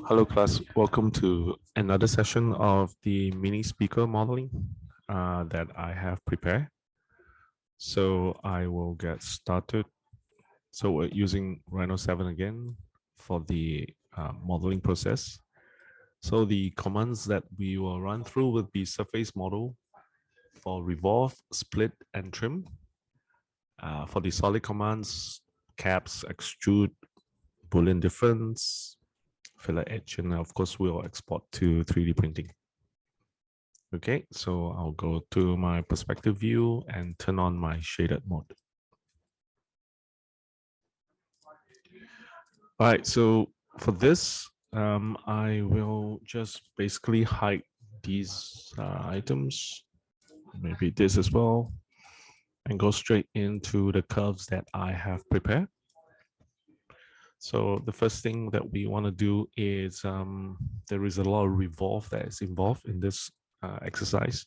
Hello class, welcome to another session of the mini speaker modeling that I have prepared. So I will get started. So we're using Rhino 7 again for the modeling process. So the commands that we will run through will be surface model for revolve, split, and trim. For the solid commands, caps, extrude, Boolean difference, fillet edge, and of course we'll export to 3D printing. Okay, so I'll go to my perspective view and turn on my shaded mode. All right, so for this, I will just basically hide these items, maybe this as well, and go straight into the curves that I have prepared. So the first thing that we want to do is there is a lot of revolve that is involved in this exercise.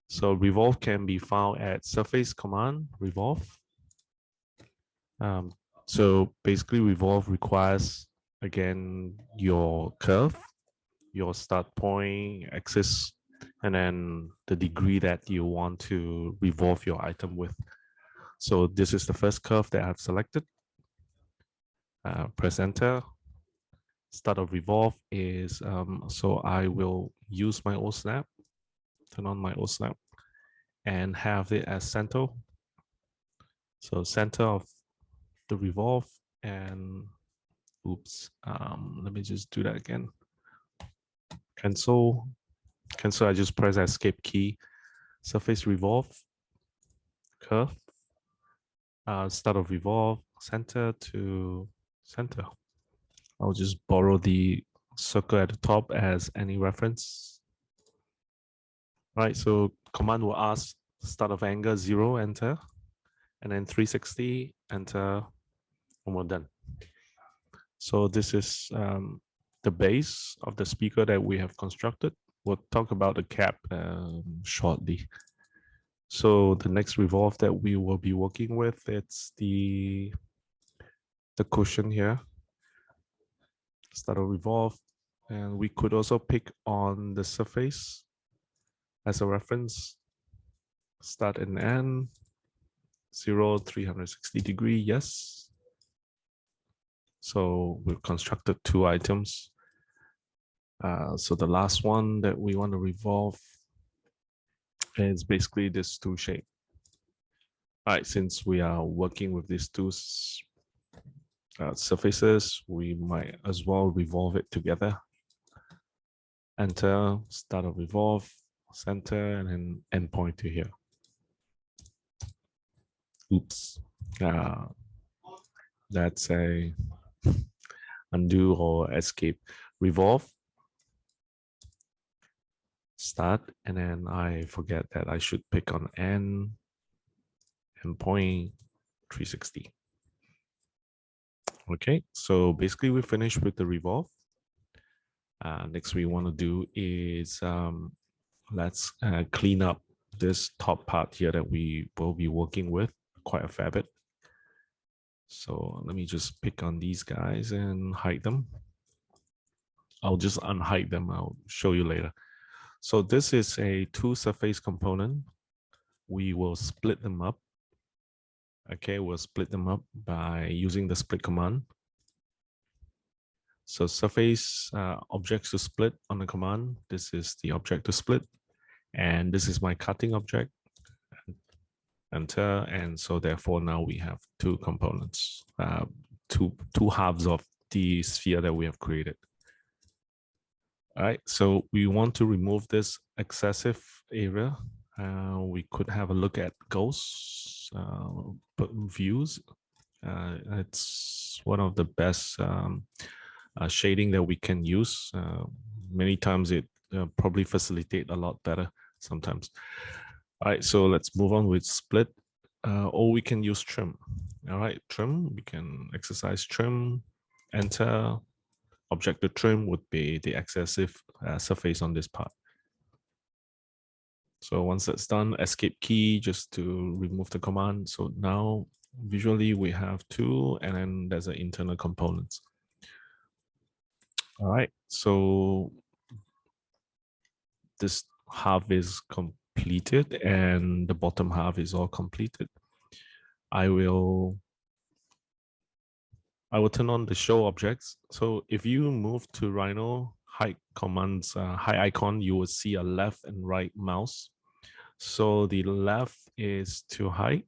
So revolve can be found at surface command revolve. So basically revolve requires, again, your curve, your start point, axis, and then the degree that you want to revolve your item with. So this is the first curve that I've selected. Press enter. Start of revolve is, so I will use my O snap, turn on my O snap, and have it as center. So center of the revolve, and oops, let me just do that again. Cancel, I just press escape key, surface revolve, curve, start of revolve, center to center. I'll just borrow the circle at the top as any reference. Right, so command will ask start of angle 0, enter, and then 360, enter, and we're done. So this is the base of the speaker that we have constructed. We'll talk about the cap shortly. So the next revolve that we will be working with, it's the cushion here. Start a revolve, and we could also pick on the surface as a reference. Start and end, 0, 360 degree, yes. So we've constructed 2 items. So the last one that we want to revolve is basically this 2 shape. All right, since we are working with these 2 surfaces, we might as well revolve it together. Enter, start a revolve, center, and then endpoint to here. Oops. That's a undo or escape. Revolve, start, and then I forget that I should pick on endpoint 360. Okay, so basically we finished with the revolve. Next we want to do is let's clean up this top part here that we will be working with quite a fair bit. So let me just pick on these guys and hide them. I'll just unhide them. I'll show you later. So this is a 2 surface component. We will split them up. Okay, we'll split them up by using the split command. So surface objects to split on the command. This is the object to split. And this is my cutting object. Enter. And so therefore now we have 2 components, two halves of the sphere that we have created. All right, so we want to remove this excessive area. We could have a look at ghosts views. It's one of the best shading that we can use. Many times it probably facilitate a lot better sometimes. All right, so let's move on with split, or we can use trim. All right, trim, we can exercise trim, enter. Object to trim would be the excessive surface on this part. So once that's done, escape key just to remove the command. So now visually we have 2, and then there's an internal components. All right, so this half is completed and the bottom half is all completed. I will turn on the show objects. So if you move to Rhino hide commands, hide icon, you will see a left and right mouse. So the left is to hide,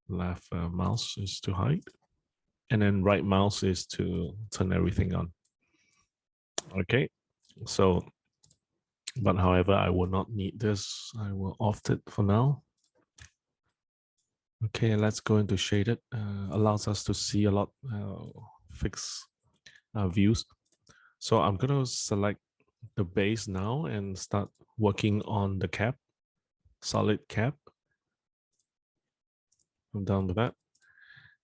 left mouse is to hide, and then right mouse is to turn everything on. Okay, so, but however, I will not need this. I will off it for now. Okay, let's go into shaded. Allows us to see a lot fixed views. So I'm going to select the base now and start working on the cap, solid cap. I'm done with that.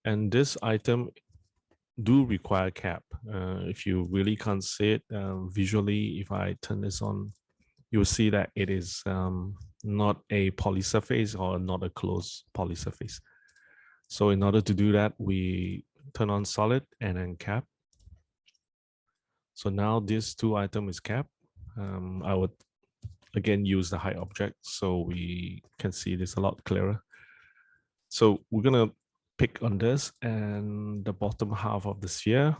And this item do require cap. If you really can't see it visually, if I turn this on, you'll see that it is not a poly surface or not a closed poly surface. So in order to do that, we turn on solid and then cap. So now this two item is cap. I would again use the hide object so we can see this a lot clearer. So we're gonna pick on this and the bottom half of the sphere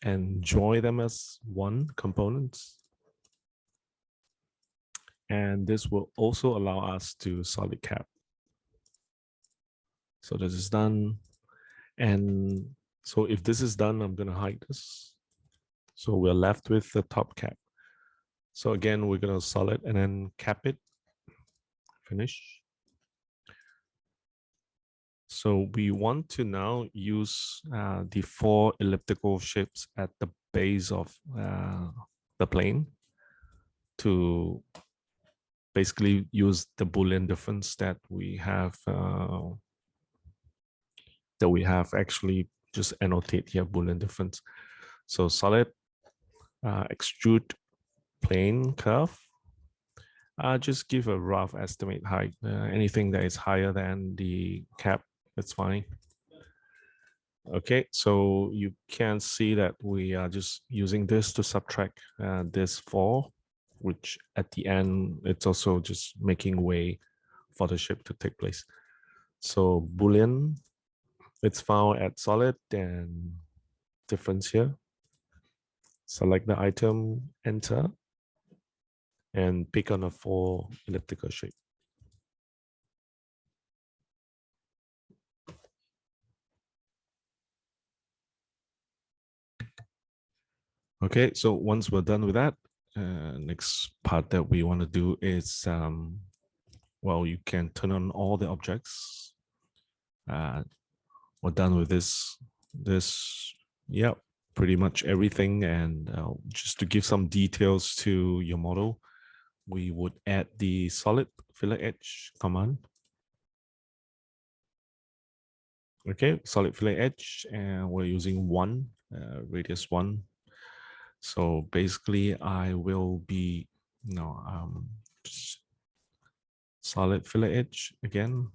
and join them as one component. And this will also allow us to solid cap. So this is done. And so if this is done, I'm gonna hide this. So we're left with the top cap. So again, we're gonna solid and then cap it, finish. So we want to now use the 4 elliptical shapes at the base of the plane to basically use the Boolean difference that we have actually just annotate here Boolean difference. So solid, extrude plane curve. Just give a rough estimate height. Anything that is higher than the cap, that's fine. Okay, so you can see that we are just using this to subtract this 4, which at the end, it's also just making way for the shape to take place. So Boolean, it's found at solid and difference here. Select the item, enter, and pick on a 4 elliptical shape. Okay, so once we're done with that, next part that we want to do is, well, you can turn on all the objects. We're done with this, yeah, pretty much everything. And just to give some details to your model, we would add the solid fillet edge command. Okay, solid fillet edge, and we're using 1, radius 1. So basically, I will be, solid fillet edge again.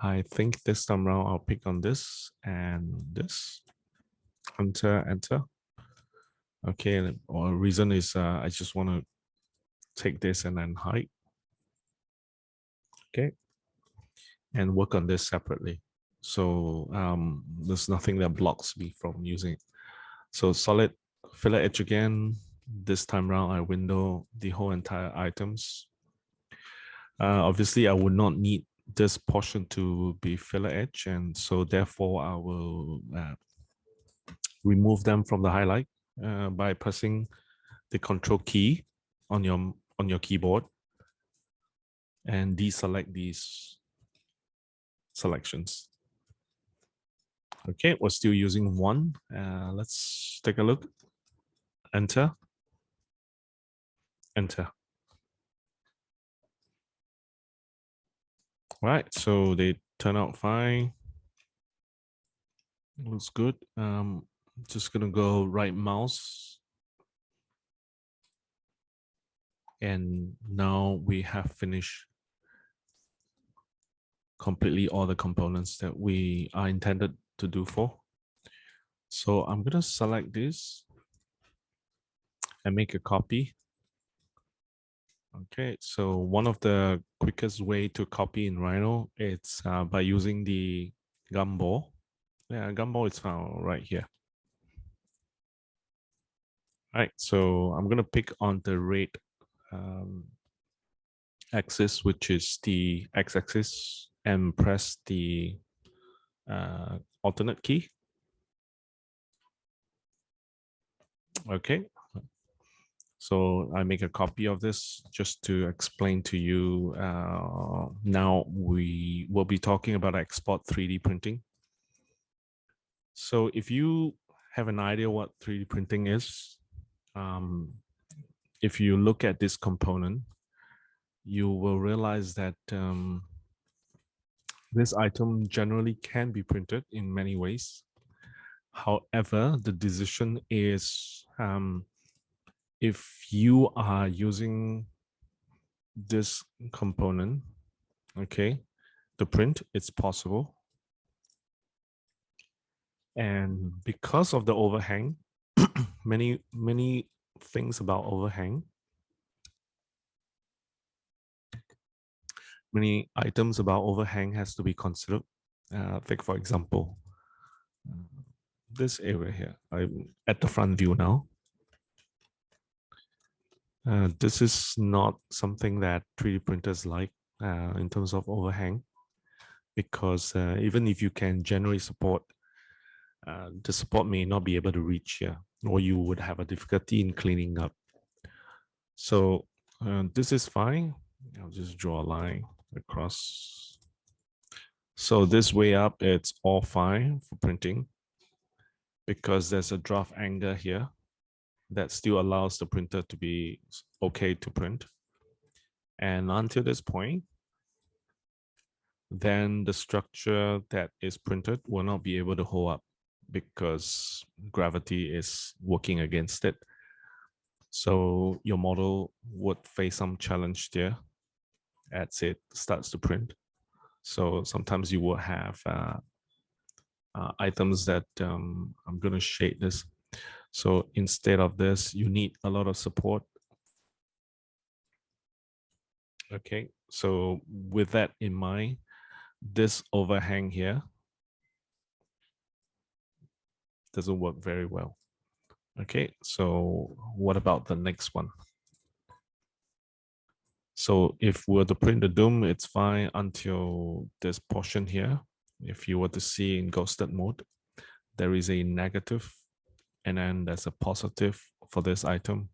I think this time around I'll pick on this and this. Enter, enter. Okay, or reason is I just want to take this and then hide. Okay, and work on this separately. So there's nothing that blocks me from using it. So solid fillet edge again. This time around, I window the whole entire items. Obviously, I would not need this portion to be fillet edge, and so therefore I will remove them from the highlight by pressing the Control key on your keyboard and deselect these selections. Okay, we're still using 1. Let's take a look. Enter. Enter. All right, so they turn out fine. Looks good. Just gonna go right mouse. And now we have finished completely all the components that we are intended to do for. So I'm going to select this and make a copy. Okay, so one of the quickest way to copy in Rhino, it's by using the gumball. Yeah, gumball is found right here. All right, so I'm going to pick on the red axis, which is the x-axis, and press the alternate key. Okay, so I make a copy of this just to explain to you. Now we will be talking about export 3D printing. So if you have an idea what 3D printing is, if you look at this component, you will realize that this item generally can be printed in many ways. However, the decision is if you are using this component, okay, to print, it's possible. And because of the overhang, many things about overhang, many items about overhang has to be considered. Take for example, this area here. I'm at the front view now. This is not something that 3D printers like in terms of overhang, because even if you can generally support, the support may not be able to reach here, or you would have a difficulty in cleaning up. So this is fine. I'll just draw a line across. So this way up, it's all fine for printing because there's a draft angle here that still allows the printer to be okay to print. And until this point, then the structure that is printed will not be able to hold up because gravity is working against it. So your model would face some challenge there as it starts to print. So sometimes you will have items that I'm going to shade this. So instead of this, you need a lot of support. Okay, so with that in mind, this overhang here doesn't work very well. Okay, so what about the next one? So if we were to print the dome, it's fine until this portion here. If you were to see in ghosted mode, there is a negative and then there's a positive for this item.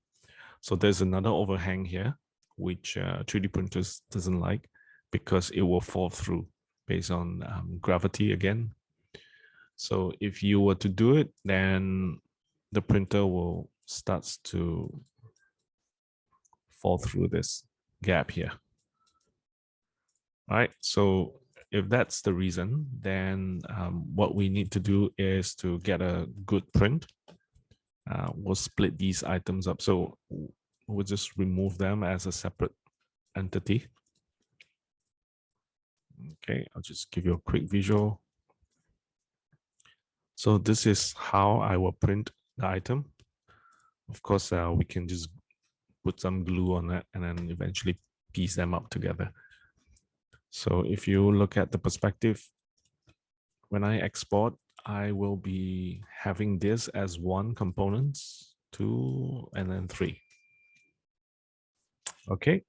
So there's another overhang here, which 3D printers doesn't like because it will fall through based on gravity again. So if you were to do it, then the printer will start to fall through this gap here. All right, so if that's the reason, then what we need to do is to get a good print. We'll split these items up. So we'll just remove them as a separate entity. Okay, I'll just give you a quick visual. So this is how I will print the item. Of course, we can just put some glue on it and then eventually piece them up together. So if you look at the perspective, when I export, I will be having this as one component, 2, and then 3. Okay,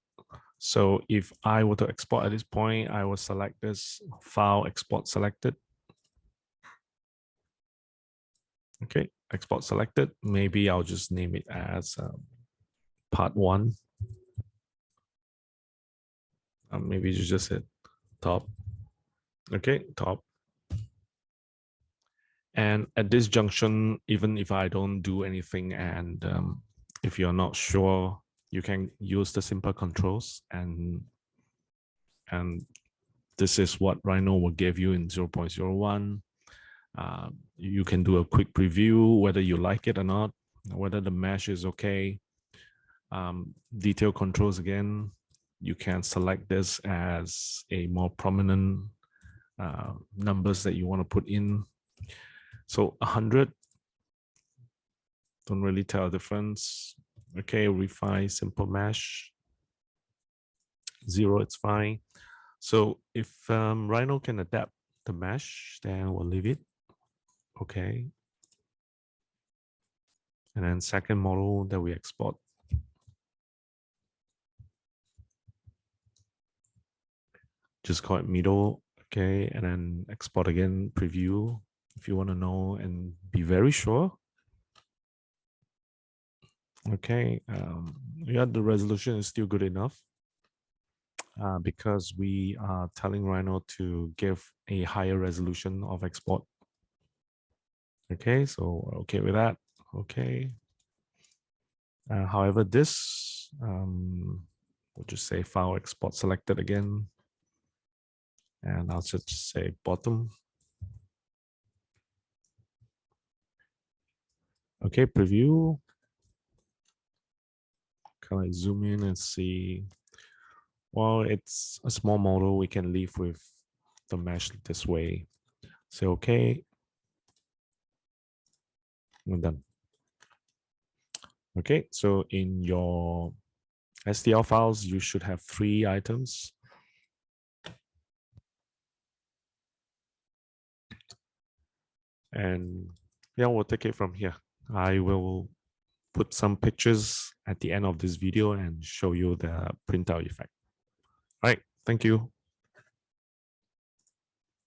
so if I were to export at this point, I will select this file export selected. Okay, export selected. Maybe I'll just name it as part 1. Maybe you just hit top. Okay, top. And at this junction, even if I don't do anything, and if you're not sure, you can use the simple controls, and this is what Rhino will give you in 0.01. You can do a quick preview whether you like it or not, whether the mesh is okay. Detail controls again, you can select this as a more prominent numbers that you want to put in. So 100 Don't really tell a difference. Okay, refine simple mesh. 0, it's fine. So if Rhino can adapt the mesh, then we'll leave it. Okay. And then second model that we export. Just call it middle. Okay. And then export again, preview if you want to know and be very sure. Okay. Yeah, the resolution is still good enough. Because we are telling Rhino to give a higher resolution of export. Okay, so okay with that. Okay. However, this we'll just say file export selected again, and I'll just say bottom. Okay, preview. Can I zoom in and see? Well, it's a small model. We can leave with the mesh this way. Say okay. We're done. Okay, so in your STL files, you should have 3 items. And yeah, we'll take it from here. I will put some pictures at the end of this video and show you the printout effect. All right, thank you.